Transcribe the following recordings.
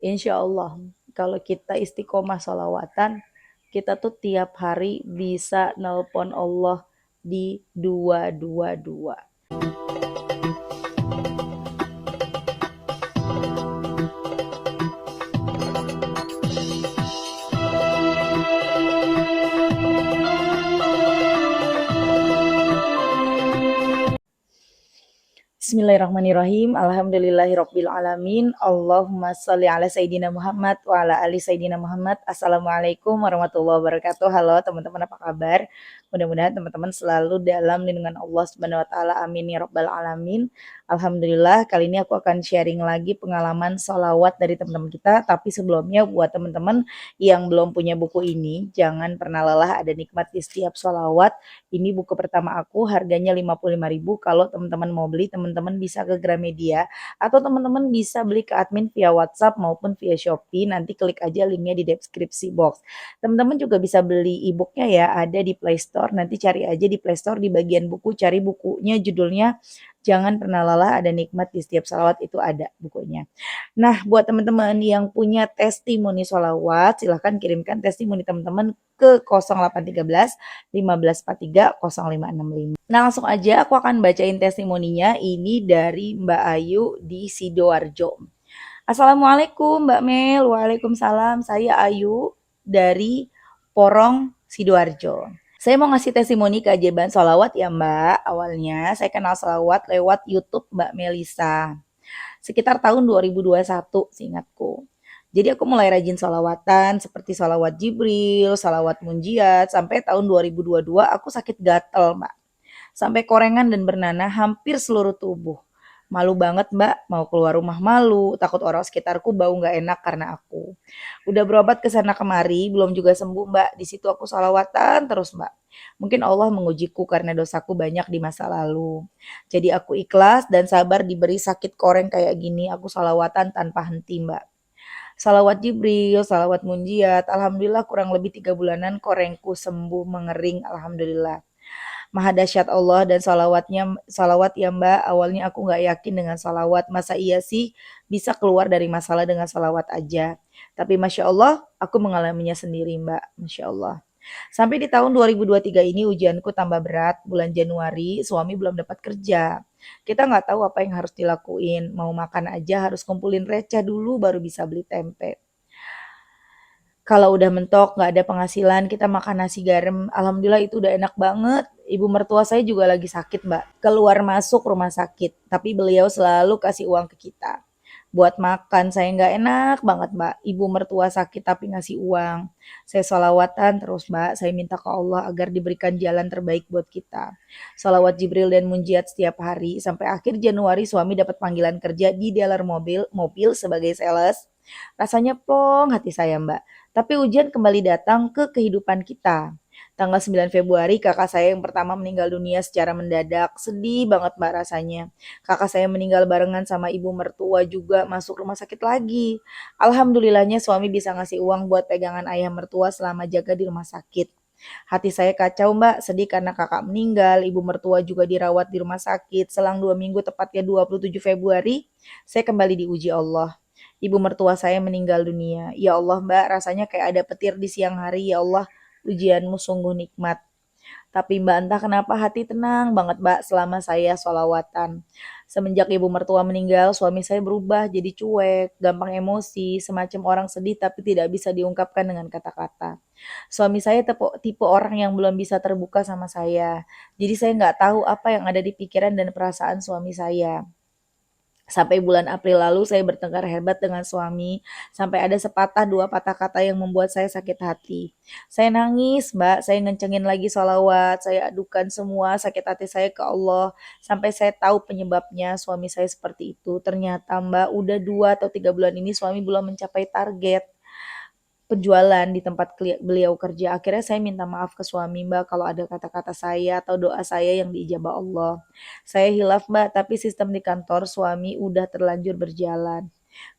Insya Allah kalau kita istiqomah sholawatan, kita tuh tiap hari bisa nelpon Allah di 222. Bismillahirrahmanirrahim. Alhamdulillahirabbil alamin. Allahumma shalli ala sayidina Muhammad wa ala ali sayidina Muhammad. Assalamualaikum warahmatullahi wabarakatuh. Halo teman-teman, apa kabar? Mudah-mudahan teman-teman selalu dalam lindungan Allah Subhanahu wa taala. Amin ya rabbal alamin. Alhamdulillah, kali ini aku akan sharing lagi pengalaman sholawat dari teman-teman kita. Tapi sebelumnya buat teman-teman yang belum punya buku ini, jangan pernah lelah, ada nikmat di setiap sholawat. Ini buku pertama aku, harganya 55.000. Kalau teman-teman mau beli, teman-teman bisa ke Gramedia atau teman-teman bisa beli ke admin via WhatsApp maupun via Shopee. Nanti klik aja linknya di deskripsi box. Teman-teman juga bisa beli e-booknya ya, ada di Play Store. Nanti cari aja di Play Store di bagian buku, cari bukunya, judulnya Jangan Pernah Lelah, ada nikmat di setiap salawat, itu ada bukunya. Nah, buat teman-teman yang punya testimoni sholawat, silahkan kirimkan testimoni teman-teman ke 0813 1543 0565. Nah, langsung aja aku akan bacain testimoninya. Ini dari Mbak Ayu di Sidoarjo. Assalamualaikum Mbak Mel. Waalaikumsalam. Saya Ayu dari Porong Sidoarjo. Saya mau ngasih testimoni keajaiban sholawat ya Mbak. Awalnya saya kenal sholawat lewat YouTube Mbak Melisa. Sekitar tahun 2021 seingatku. Jadi aku mulai rajin sholawatan seperti sholawat Jibril, sholawat Munjiat. Sampai tahun 2022 aku sakit gatel Mbak. Sampai korengan dan bernanah hampir seluruh tubuh. Malu banget Mbak, mau keluar rumah malu, takut orang sekitarku bau nggak enak karena aku. Udah berobat ke sana kemari, belum juga sembuh Mbak. Di situ aku sholawatan terus Mbak. Mungkin Allah mengujiku karena dosaku banyak di masa lalu. Jadi aku ikhlas dan sabar diberi sakit koreng kayak gini. Aku sholawatan tanpa henti Mbak. Salawat Jibril, salawat Munjiat. Alhamdulillah kurang lebih 3 bulanan korengku sembuh mengering. Alhamdulillah. Maha dahsyat Allah dan salawat ya Mbak. Awalnya aku nggak yakin dengan salawat. Masa iya sih bisa keluar dari masalah dengan salawat aja. Tapi Masya Allah aku mengalaminya sendiri Mbak. Masya Allah. Sampai di tahun 2023 ini ujianku tambah berat. Bulan Januari suami belum dapat kerja. Kita nggak tahu apa yang harus dilakuin. Mau makan aja harus kumpulin receh dulu baru bisa beli tempe. Kalau udah mentok, nggak ada penghasilan, kita makan nasi garam. Alhamdulillah itu udah enak banget. Ibu mertua saya juga lagi sakit, Mbak. Keluar masuk rumah sakit, tapi beliau selalu kasih uang ke kita. Buat makan, saya nggak enak banget, Mbak. Ibu mertua sakit tapi ngasih uang. Saya sholawatan terus, Mbak. Saya minta ke Allah agar diberikan jalan terbaik buat kita. Sholawat Jibril dan Munjiat setiap hari. Sampai akhir Januari suami dapat panggilan kerja di dealer mobil sebagai sales. Rasanya plong hati saya, Mbak. Tapi ujian kembali datang ke kehidupan kita. Tanggal 9 Februari kakak saya yang pertama meninggal dunia secara mendadak. Sedih banget Mbak rasanya. Kakak saya meninggal barengan sama ibu mertua juga masuk rumah sakit lagi. Alhamdulillahnya suami bisa ngasih uang buat pegangan ayah mertua selama jaga di rumah sakit. Hati saya kacau Mbak, sedih karena kakak meninggal, ibu mertua juga dirawat di rumah sakit. Selang 2 minggu, tepatnya 27 Februari, saya kembali diuji Allah. Ibu mertua saya meninggal dunia. Ya Allah Mbak, rasanya kayak ada petir di siang hari. Ya Allah, ujianmu sungguh nikmat. Tapi Mbak entah kenapa hati tenang banget Mbak selama saya sholawatan. Semenjak ibu mertua meninggal, suami saya berubah jadi cuek, gampang emosi, semacam orang sedih tapi tidak bisa diungkapkan dengan kata-kata. Suami saya tipe orang yang belum bisa terbuka sama saya. Jadi saya nggak tahu apa yang ada di pikiran dan perasaan suami saya. Sampai bulan April lalu saya bertengkar hebat dengan suami, sampai ada sepatah dua patah kata yang membuat saya sakit hati. Saya nangis Mbak, saya ngencengin lagi sholawat, saya adukan semua sakit hati saya ke Allah, sampai saya tahu penyebabnya suami saya seperti itu. Ternyata Mbak, udah 2 atau 3 bulan ini suami belum mencapai target penjualan di tempat beliau kerja. Akhirnya saya minta maaf ke suami Mbak kalau ada kata-kata saya atau doa saya yang diijabah Allah. Saya hilaf Mbak, tapi sistem di kantor suami udah terlanjur berjalan.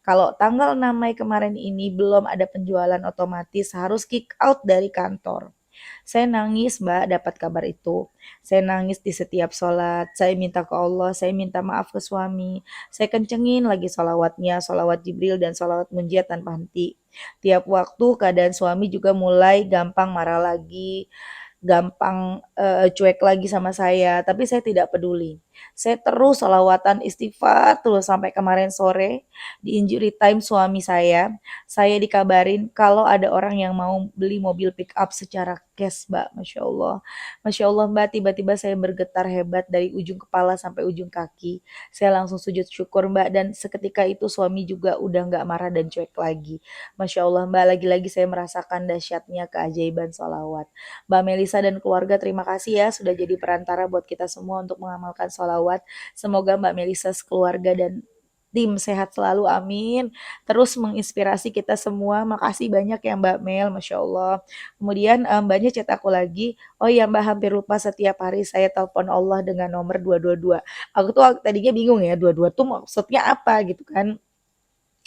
Kalau tanggal 6 Mei kemarin ini belum ada penjualan, otomatis harus kick out dari kantor. Saya nangis Mbak dapat kabar itu. Saya nangis di setiap sholat, saya minta ke Allah, saya minta maaf ke suami, saya kencengin lagi sholawatnya, sholawat Jibril dan sholawat munjiat tanpa henti. Tiap waktu keadaan suami juga mulai gampang marah lagi, gampang cuek lagi sama saya, tapi saya tidak peduli. Saya terus sholawatan istighfar terus sampai kemarin sore di injury time suami saya dikabarin kalau ada orang yang mau beli mobil pick up secara cash Mbak, Masya Allah. Masya Allah Mbak, tiba-tiba saya bergetar hebat dari ujung kepala sampai ujung kaki. Saya langsung sujud syukur Mbak, dan seketika itu suami juga udah nggak marah dan cuek lagi. Masya Allah Mbak, lagi-lagi saya merasakan dahsyatnya keajaiban sholawat. Mbak Melisa dan keluarga terima kasih ya sudah jadi perantara buat kita semua untuk mengamalkan sholawat. Semoga Mbak Melisa, keluarga dan tim sehat selalu, amin. Terus menginspirasi kita semua. Makasih banyak ya Mbak Mel, Masya Allah. Kemudian Mbaknya chat aku lagi, oh ya Mbak, hampir lupa, setiap hari saya telepon Allah dengan nomor 222. Aku tuh tadinya bingung ya, 22 tuh maksudnya apa gitu kan.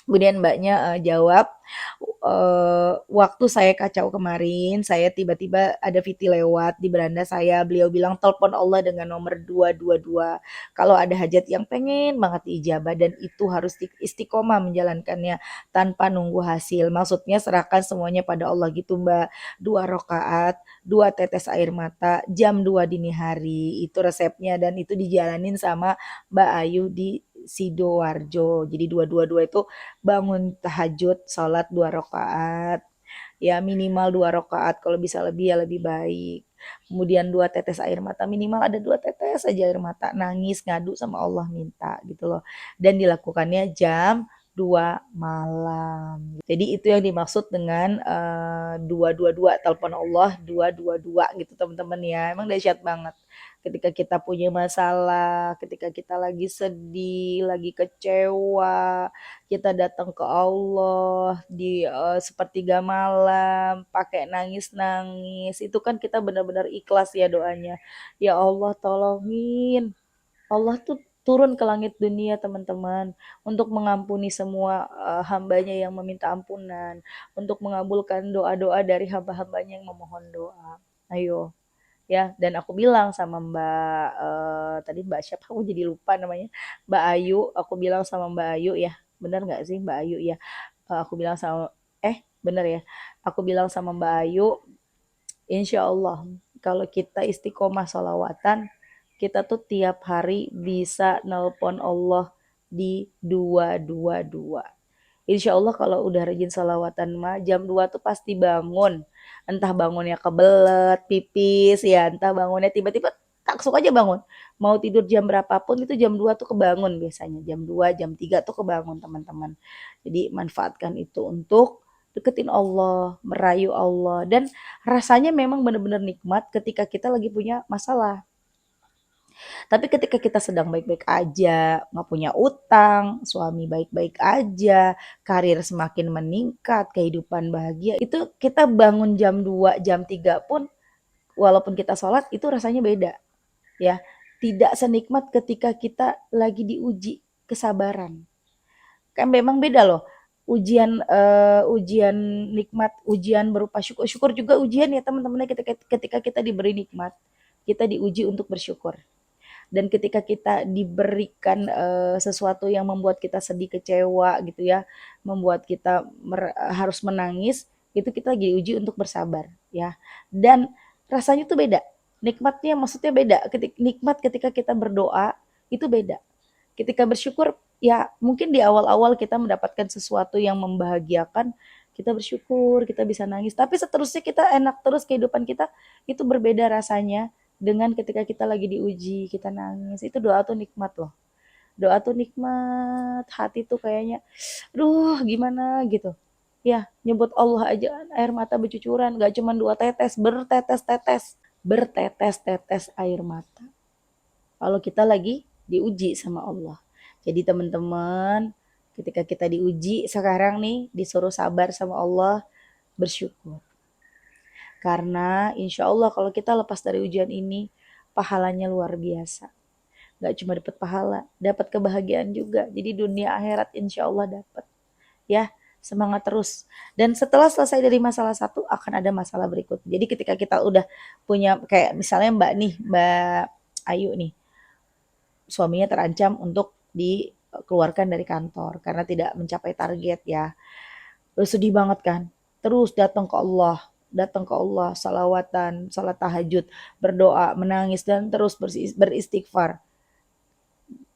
Kemudian Mbaknya jawab, waktu saya kacau kemarin, saya tiba-tiba ada VT lewat di beranda saya, beliau bilang telepon Allah dengan nomor 222. Kalau ada hajat yang pengen banget diijabah dan itu harus istiqomah menjalankannya tanpa nunggu hasil. Maksudnya serahkan semuanya pada Allah gitu Mbak. 2 rakaat, 2 tetes air mata, jam 2 dini hari. Itu resepnya dan itu dijalanin sama Mbak Ayu di Sidoarjo. Jadi 222 itu bangun tahajud, sholat 2 rakaat, ya minimal 2 rakaat, kalau bisa lebih ya lebih baik. Kemudian 2 tetes air mata, minimal ada 2 tetes aja air mata, nangis ngadu sama Allah minta gitu loh. Dan dilakukannya jam 2 malam. Jadi itu yang dimaksud dengan 222, telepon Allah 222 gitu teman-teman ya. Emang dahsyat banget. Ketika kita punya masalah, ketika kita lagi sedih, lagi kecewa, kita datang ke Allah di sepertiga malam, pakai nangis-nangis, itu kan kita benar-benar ikhlas ya doanya. Ya Allah tolongin, Allah tuh turun ke langit dunia teman-teman untuk mengampuni semua hambanya yang meminta ampunan, untuk mengabulkan doa-doa dari hamba-hambanya yang memohon doa. Ayo ya, dan aku bilang sama Mbak tadi Mbak siapa, aku jadi lupa namanya, Mbak Ayu, aku bilang sama Mbak Ayu ya, bener nggak sih Mbak Ayu ya. Aku bilang sama, bener ya, aku bilang sama Mbak Ayu, insya Allah kalau kita istiqomah sholawatan, kita tuh tiap hari bisa nelpon Allah di 222. Insya Allah kalau udah rajin salawatan mah jam 2 tuh pasti bangun. Entah bangunnya kebelet, pipis ya, entah bangunnya tiba-tiba tak suka aja bangun. Mau tidur jam berapapun itu jam 2 tuh kebangun biasanya. Jam 2, jam 3 tuh kebangun teman-teman. Jadi manfaatkan itu untuk deketin Allah, merayu Allah. Dan rasanya memang benar-benar nikmat ketika kita lagi punya masalah. Tapi ketika kita sedang baik-baik aja, nggak punya utang, suami baik-baik aja, karir semakin meningkat, kehidupan bahagia, itu kita bangun jam 2, jam 3 pun walaupun kita sholat itu rasanya beda ya. Tidak senikmat ketika kita lagi diuji kesabaran. Kan memang beda loh. Ujian nikmat, ujian berupa syukur. Syukur juga ujian ya teman-teman, ketika kita diberi nikmat, kita diuji untuk bersyukur. Dan ketika kita diberikan sesuatu yang membuat kita sedih, kecewa gitu ya, membuat kita harus menangis, itu kita lagi diuji untuk bersabar ya. Dan rasanya tuh beda, nikmatnya maksudnya beda. Nikmat ketika kita berdoa itu beda, ketika bersyukur ya mungkin di awal-awal kita mendapatkan sesuatu yang membahagiakan, kita bersyukur, kita bisa nangis, tapi seterusnya kita enak terus kehidupan kita, itu berbeda rasanya dengan ketika kita lagi diuji, kita nangis. Itu doa tuh nikmat loh. Doa tuh nikmat, hati tuh kayaknya, aduh gimana gitu. Ya, nyebut Allah aja air mata bercucuran, gak cuma 2 tetes, bertetes-tetes, bertetes-tetes air mata. Kalau kita lagi diuji sama Allah. Jadi teman-teman, ketika kita diuji sekarang nih, disuruh sabar sama Allah, bersyukur. Karena insya Allah kalau kita lepas dari ujian ini, pahalanya luar biasa. Gak cuma dapat pahala, dapat kebahagiaan juga. Jadi dunia akhirat insya Allah dapat. Ya, semangat terus. Dan setelah selesai dari masalah satu akan ada masalah berikut. Jadi ketika kita udah punya kayak misalnya Mbak Ayu nih, suaminya terancam untuk dikeluarkan dari kantor karena tidak mencapai target ya. Terus sedih banget kan. Terus datang ke Allah, salawatan, salat tahajud, berdoa, menangis dan terus beristighfar.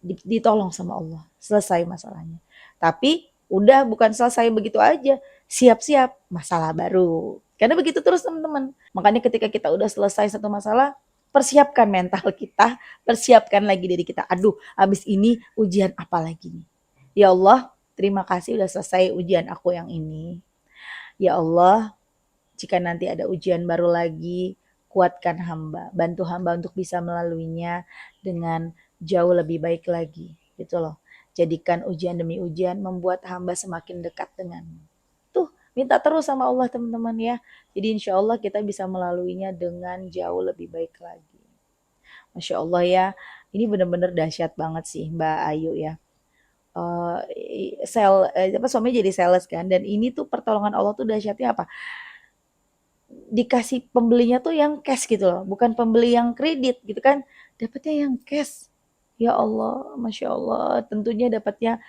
Ditolong sama Allah, selesai masalahnya. Tapi udah bukan selesai begitu aja, siap-siap masalah baru. Karena begitu terus teman-teman. Makanya ketika kita udah selesai satu masalah, persiapkan mental kita, persiapkan lagi diri kita. Aduh, habis ini ujian apa lagi nih? Ya Allah, terima kasih udah selesai ujian aku yang ini. Ya Allah, jika nanti ada ujian baru lagi, kuatkan hamba, bantu hamba untuk bisa melaluinya dengan jauh lebih baik lagi, gitu loh. Jadikan ujian demi ujian membuat hamba semakin dekat denganmu. Tuh, minta terus sama Allah teman-teman ya. Jadi insya Allah kita bisa melaluinya dengan jauh lebih baik lagi. Masya Allah ya, ini benar-benar dahsyat banget sih Mbak Ayu ya. Suaminya jadi sales kan, dan ini tuh pertolongan Allah tuh dahsyatnya apa? Dikasih pembelinya tuh yang cash gitu loh, bukan pembeli yang kredit gitu kan, dapetnya yang cash. Ya Allah, Masya Allah, tentunya dapatnya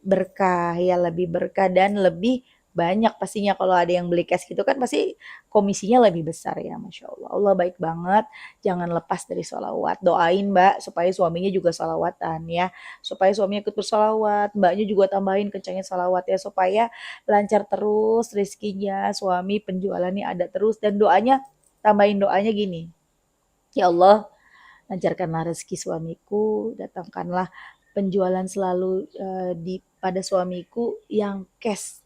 berkah ya, lebih berkah dan lebih banyak pastinya kalau ada yang beli cash gitu kan pasti komisinya lebih besar ya, Masya Allah. Allah baik banget, jangan lepas dari sholawat. Doain Mbak supaya suaminya juga sholawatan ya, supaya suaminya ikut bersolawat, Mbaknya juga tambahin kencangin sholawat ya supaya lancar terus rezekinya, suami penjualannya ada terus dan doanya tambahin doanya gini. Ya Allah, lancarkanlah rezeki suamiku, datangkanlah penjualan selalu di pada suamiku yang cash.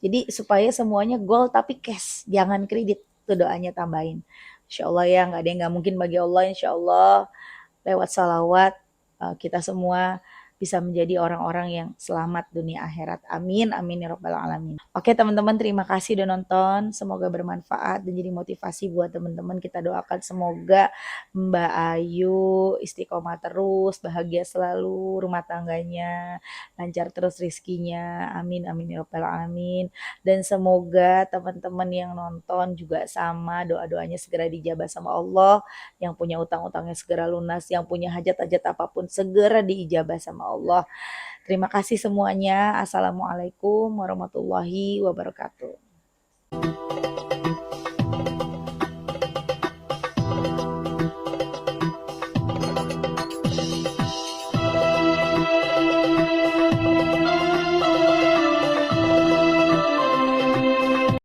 Jadi supaya semuanya goal tapi cash, jangan kredit. Itu doanya tambahin. Insya Allah ya, nggak ada yang nggak mungkin bagi Allah. Insya Allah lewat salawat kita semua bisa menjadi orang-orang yang selamat dunia akhirat. Amin, amin ya robbal alamin. Oke teman-teman, terima kasih udah nonton. Semoga bermanfaat dan jadi motivasi buat teman-teman. Kita doakan semoga Mbak Ayu istiqomah terus, bahagia selalu rumah tangganya, lancar terus rizkinya. Amin, amin ya robbal alamin. Dan semoga teman-teman yang nonton juga sama, doa-doanya segera dijabah sama Allah, yang punya utang-utangnya segera lunas, yang punya hajat-hajat apapun segera diijabah sama Allah. Terima kasih semuanya. Assalamualaikum warahmatullahi wabarakatuh.